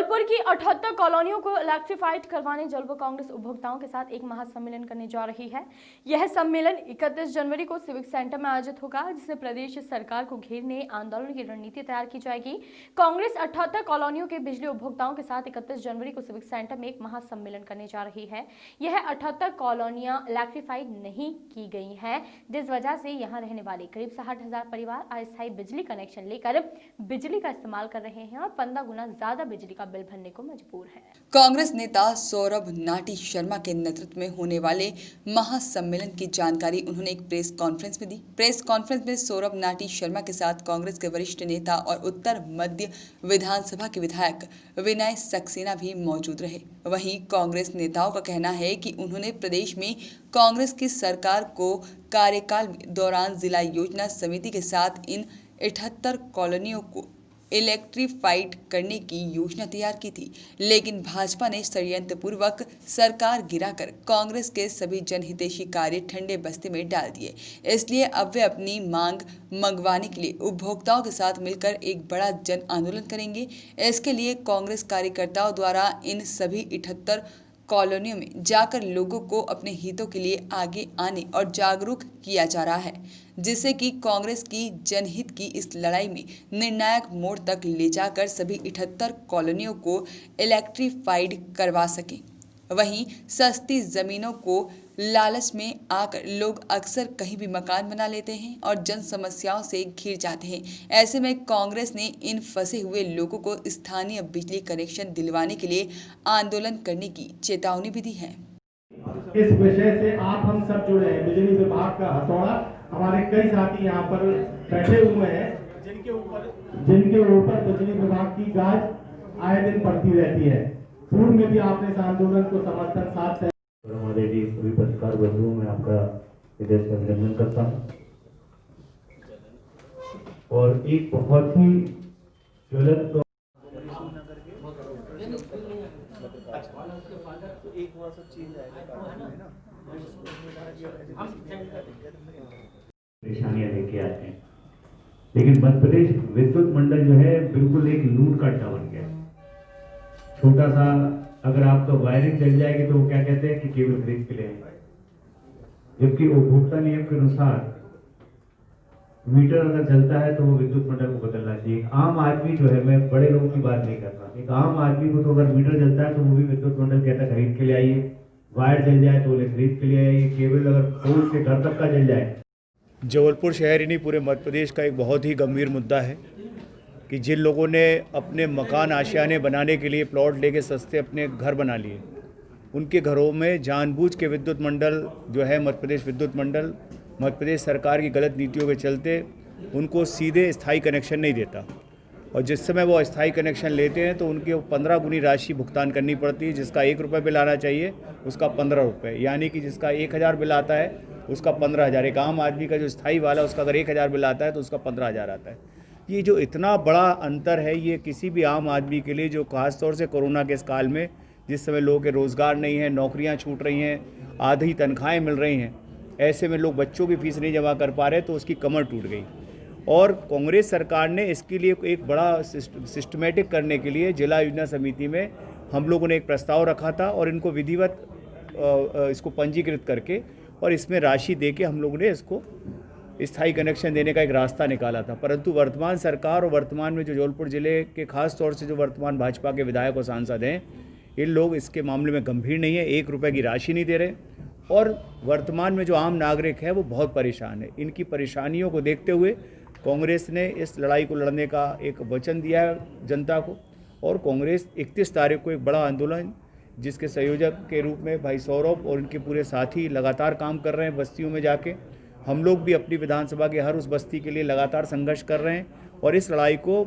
जबलपुर की 78 कॉलोनियों को इलेक्ट्रीफाइड करवाने जबलपुर कांग्रेस उपभोक्ताओं के साथ एक महासम्मेलन करने जा रही है। यह सम्मेलन 31 जनवरी को सिविक सेंटर में आयोजित होगा, जिसमें प्रदेश सरकार को घेरने आंदोलन की रणनीति तैयार की जाएगी। कांग्रेस 78 कॉलोनियों के बिजली उपभोक्ताओं के साथ 31 जनवरी को सिविक सेंटर में एक महासम्मेलन करने जा रही है। यह 78 कॉलोनियां इलेक्ट्रीफाइड नहीं की गई हैं, जिस वजह से यहाँ रहने वाले करीब 60,000 परिवार अस्थायी बिजली कनेक्शन लेकर बिजली का इस्तेमाल कर रहे हैं और 15 गुना ज्यादा बिजली का बिल भरने को मजबूर है। कांग्रेस नेता सौरभ नाटी शर्मा के नेतृत्व में होने वाले महासम्मेलन की जानकारी उन्होंने एक प्रेस कॉन्फ्रेंस में दी। प्रेस कॉन्फ्रेंस में सौरभ नाटी शर्मा के साथ कांग्रेस के वरिष्ठ नेता और उत्तर मध्य विधानसभा के विधायक विनय सक्सेना भी मौजूद रहे। वहीं कांग्रेस नेताओं का कहना है कि उन्होंने प्रदेश में कांग्रेस की सरकार को कार्यकाल में दौरान जिला योजना समिति के साथ इन 78 कॉलोनियों को इलेक्ट्रीफाइड करने की योजना तैयार की थी, लेकिन भाजपा ने षड्यंत्रपूर्वक सरकार गिराकर कांग्रेस के सभी जनहितैषी कार्य ठंडे बस्ते में डाल दिए। इसलिए अब वे अपनी मांग मंगवाने के लिए उपभोक्ताओं के साथ मिलकर एक बड़ा जन आंदोलन करेंगे। इसके लिए कांग्रेस कार्यकर्ताओं द्वारा इन सभी 78 कॉलोनियों में जाकर लोगों को अपने हितों के लिए आगे आने और जागरूक किया जा रहा है, जिससे कि कांग्रेस की जनहित की इस लड़ाई में निर्णायक मोड़ तक ले जाकर सभी 78 कॉलोनियों को इलेक्ट्रीफाइड करवा सकें। वहीं सस्ती जमीनों को लालच में आकर लोग अक्सर कहीं भी मकान बना लेते हैं और जन समस्याओं से घिर जाते हैं। ऐसे में कांग्रेस ने इन फंसे हुए लोगों को स्थानीय बिजली कनेक्शन दिलवाने के लिए आंदोलन करने की चेतावनी भी दी है। इस विषय से आप हम सब जुड़े हैं। बिजली विभाग का हथौड़ा, हमारे कई साथी यहाँ पर बैठे हुए हैं जिनके ऊपर बिजली विभाग की गाज आए दिन पड़ती रहती है। पूर्व में भी आपने इस आंदोलन को समर्थन साथ हमारे लिए सभी पत्रकार बंधुओं में आपका हृदय से अभिनंदन करता हूँ। और एक बहुत ही ज्वलंत परेशानियां लेके आते हैं, लेकिन मध्य प्रदेश विद्युत मंडल जो है बिल्कुल एक लूट का अड्डा बन गया। छोटा सा अगर आपका वायरिंग चल जाएगी तो वो क्या कहते हैं कि केबल खरीद के ले आएंगे, जबकि उपभोक्ता नियम के अनुसार मीटर अगर चलता है तो वो विद्युत मंडल को बदलना चाहिए। आम आदमी जो है, मैं बड़े लोगों की बात नहीं कर रहा, एक आम आदमी को तो अगर मीटर चलता है तो वो भी विद्युत मंडल कहता है खरीद के ले आइए, वायर चल जाए तो बोले खरीद के ले आइए, केबल अगर पोल से घर तक का चल जाए। जबलपुर शहर ही नहीं पूरे मध्य प्रदेश का एक बहुत ही गंभीर मुद्दा है कि जिन लोगों ने अपने मकान आशियाने बनाने के लिए प्लॉट लेके सस्ते अपने घर बना लिए, उनके घरों में जानबूझ के विद्युत मंडल जो है मध्य प्रदेश विद्युत मंडल मध्य प्रदेश सरकार की गलत नीतियों के चलते उनको सीधे स्थायी कनेक्शन नहीं देता, और जिस समय वो अस्थायी कनेक्शन लेते हैं तो उनके 15 गुनी राशि भुगतान करनी पड़ती है। जिसका 1 रुपये बिल आना चाहिए उसका 15 रुपये, यानी कि जिसका 1000 बिल आता है उसका 15,000। एक आम आदमी का जो स्थायी वाला उसका अगर 1000 बिल आता है तो उसका 15,000 आता है। ये जो इतना बड़ा अंतर है, ये किसी भी आम आदमी के लिए, जो खास तौर से कोरोना के इस काल में जिस समय लोगों के रोज़गार नहीं है, नौकरियां छूट रही हैं, आधी तनख्वाहें मिल रही हैं, ऐसे में लोग बच्चों की फीस नहीं जमा कर पा रहे तो उसकी कमर टूट गई। और कांग्रेस सरकार ने इसके लिए एक बड़ा सिस्टमेटिक करने के लिए जिला योजना समिति में हम लोगों ने एक प्रस्ताव रखा था और इनको विधिवत इसको पंजीकृत करके और इसमें राशि दे के हम लोगों ने इसको स्थायी कनेक्शन देने का एक रास्ता निकाला था। परंतु वर्तमान सरकार और वर्तमान में जो जबलपुर ज़िले के खास तौर से जो वर्तमान भाजपा के विधायक और सांसद हैं, इन लोग इसके मामले में गंभीर नहीं है, 1 रुपये की राशि नहीं दे रहे, और वर्तमान में जो आम नागरिक है वो बहुत परेशान है। इनकी परेशानियों को देखते हुए कांग्रेस ने इस लड़ाई को लड़ने का एक वचन दिया है जनता को, और कांग्रेस 31 तारीख को एक बड़ा आंदोलन, जिसके संयोजक के रूप में भाई सौरभ और इनके पूरे साथी लगातार काम कर रहे हैं बस्तियों में जाके। हम लोग भी अपनी विधानसभा के हर उस बस्ती के लिए लगातार संघर्ष कर रहे हैं और इस लड़ाई को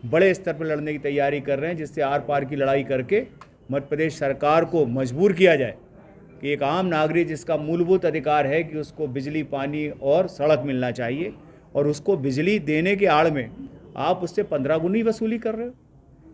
बड़े स्तर पर लड़ने की तैयारी कर रहे हैं, जिससे आर पार की लड़ाई करके मध्य प्रदेश सरकार को मजबूर किया जाए कि एक आम नागरिक जिसका मूलभूत अधिकार है कि उसको बिजली, पानी और सड़क मिलना चाहिए, और उसको बिजली देने के आड़ में आप उससे 15 गुनी वसूली कर रहे हो।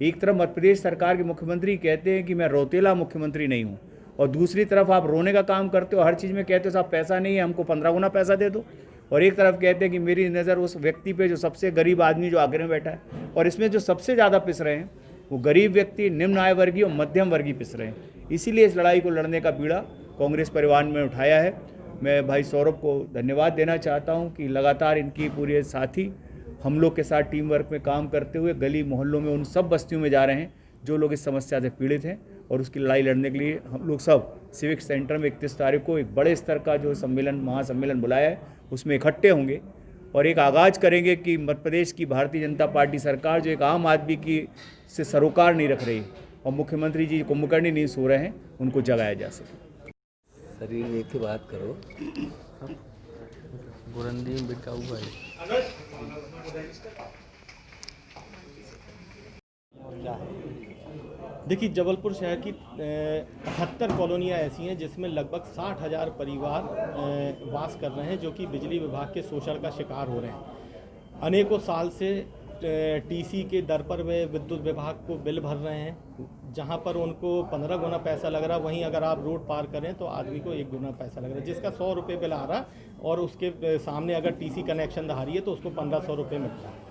एक तरफ मध्य प्रदेश सरकार के मुख्यमंत्री कहते हैं कि मैं रौतेला मुख्यमंत्री नहीं हूँ, और दूसरी तरफ आप रोने का काम करते हो, हर चीज़ में कहते हो साहब पैसा नहीं है, हमको 15 गुना पैसा दे दो। और एक तरफ कहते हैं कि मेरी नज़र उस व्यक्ति पे जो सबसे गरीब आदमी जो आगे में बैठा है, और इसमें जो सबसे ज़्यादा पिस रहे हैं वो गरीब व्यक्ति, निम्न आय वर्गीय और मध्यम वर्गीय पिस रहे हैं। इसीलिए इस लड़ाई को लड़ने का बीड़ा कांग्रेस परिवार में उठाया है। मैं भाई सौरभ को धन्यवाद देना चाहता हूं कि लगातार इनकी पूरे साथी हम लोग के साथ टीम वर्क में काम करते हुए गली मोहल्लों में उन सब बस्तियों में जा रहे हैं जो लोग इस समस्या से पीड़ित हैं, और उसकी लड़ाई लड़ने के लिए हम लोग सब सिविक सेंटर में 31 तारीख को एक बड़े स्तर का जो सम्मेलन, महासम्मेलन बुलाया है, उसमें इकट्ठे होंगे और एक आगाज़ करेंगे कि मध्य प्रदेश की भारतीय जनता पार्टी सरकार जो एक आम आदमी की से सरोकार नहीं रख रही और मुख्यमंत्री जी कुंभकर्णी नहीं सो रहे हैं, उनको जगाया जा सके। शरीर देख के बात करो। बुरंदी में बिका हुआ है। देखिए, जबलपुर शहर की 78 कॉलोनियाँ ऐसी हैं जिसमें लगभग 60,000 परिवार वास कर रहे हैं, जो कि बिजली विभाग के शोषण का शिकार हो रहे हैं। अनेकों साल से टीसी के दर पर वे विद्युत विभाग को बिल भर रहे हैं, जहां पर उनको 15 गुना पैसा लग रहा, वहीं अगर आप रोड पार करें तो आदमी को 1 गुना पैसा लग रहा है, जिसका 100 रुपये बिल आ रहा और उसके सामने अगर टीसी कनेक्शन धारी है तो उसको 1500 रुपये मिल रहा है।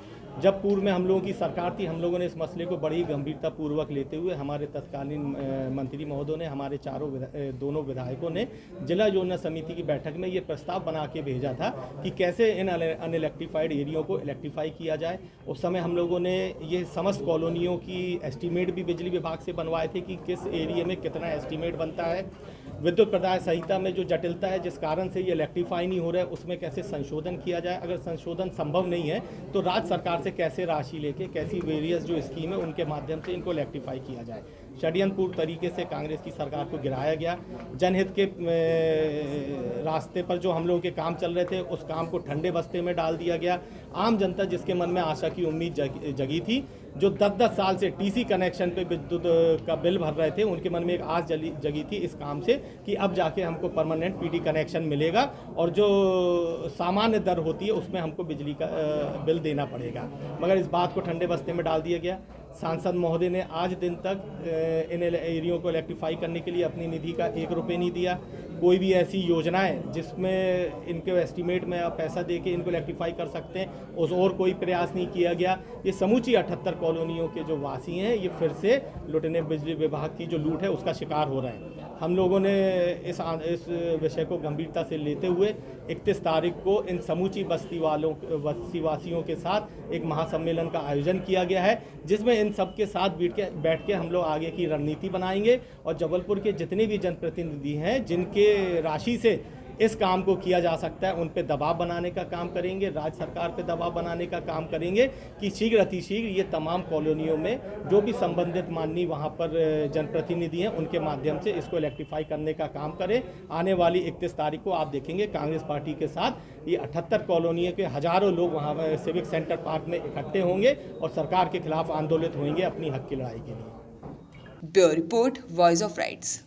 जब पूर्व में हम लोगों की सरकार थी, हम लोगों ने इस मसले को बड़ी गंभीरतापूर्वक लेते हुए हमारे तत्कालीन मंत्री महोदय ने, हमारे दोनों विधायकों ने जिला योजना समिति की बैठक में ये प्रस्ताव बना के भेजा था कि कैसे इन अनइलेक्ट्रीफाइड एरियो को इलेक्ट्रीफाई किया जाए। उस समय हम लोगों ने ये समस्त कॉलोनियों की एस्टीमेट भी बिजली विभाग से बनवाए थे कि किस एरिया में कितना एस्टीमेट बनता है, विद्युत प्रदाय संहिता में जो जटिलता है जिस कारण से ये इलेक्ट्रीफाई नहीं हो रहा है उसमें कैसे संशोधन किया जाए, अगर संशोधन संभव नहीं है तो राज्य सरकार से कैसे राशि लेके कैसी वेरियस जो स्कीम है उनके माध्यम से इनको इलेक्ट्रीफाई किया जाए। षड्यंत्रपूर्ण तरीके से कांग्रेस की सरकार को गिराया गया। जनहित के रास्ते पर जो हम लोगों के काम चल रहे थे उस काम को ठंडे बस्ते में डाल दिया गया। आम जनता जिसके मन में आशा की उम्मीद जगी थी, जो 10-10 साल से टीसी कनेक्शन पे विद्युत का बिल भर रहे थे, उनके मन में एक आस जगी थी इस काम से कि अब जाके हमको परमानेंट पीडी कनेक्शन मिलेगा और जो सामान्य दर होती है उसमें हमको बिजली का बिल देना पड़ेगा। मगर इस बात को ठंडे बस्ते में डाल दिया गया। सांसद महोदय ने आज दिन तक इन एरियो को इलेक्ट्रीफाई करने के लिए अपनी निधि का 1 रुपये नहीं दिया। कोई भी ऐसी योजनाएं जिसमें इनके एस्टीमेट में आप पैसा देके इनको इलेक्ट्रीफाई कर सकते हैं, उस और कोई प्रयास नहीं किया गया। ये समूची 78 कॉलोनियों के जो वासी हैं ये फिर से लुटने बिजली विभाग की जो लूट है उसका शिकार हो रहे हैं। हम लोगों ने इस विषय को गंभीरता से लेते हुए 31 तारीख को इन समूची बस्ती वासियों के साथ एक महासम्मेलन का आयोजन किया गया है, जिसमें इन सब के साथ बैठ के हम लोग आगे की रणनीति बनाएंगे और जबलपुर के जितने भी जनप्रतिनिधि हैं जिनके राशि से इस काम को किया जा सकता है उन पे दबाव बनाने का काम करेंगे, राज्य सरकार पे दबाव बनाने का काम करेंगे कि शीघ्र अतिशीघ्र ये तमाम कॉलोनियों में जो भी संबंधित माननीय वहाँ पर जनप्रतिनिधि हैं उनके माध्यम से इसको इलेक्ट्रीफाई करने का काम करें। आने वाली 31 तारीख को आप देखेंगे कांग्रेस पार्टी के साथ ये 78 कॉलोनियों के हजारों लोग वहाँ सिविक सेंटर पार्क में इकट्ठे होंगे और सरकार के खिलाफ आंदोलित होंगे अपनी हक की लड़ाई के लिए। Bureau report, voice of rights.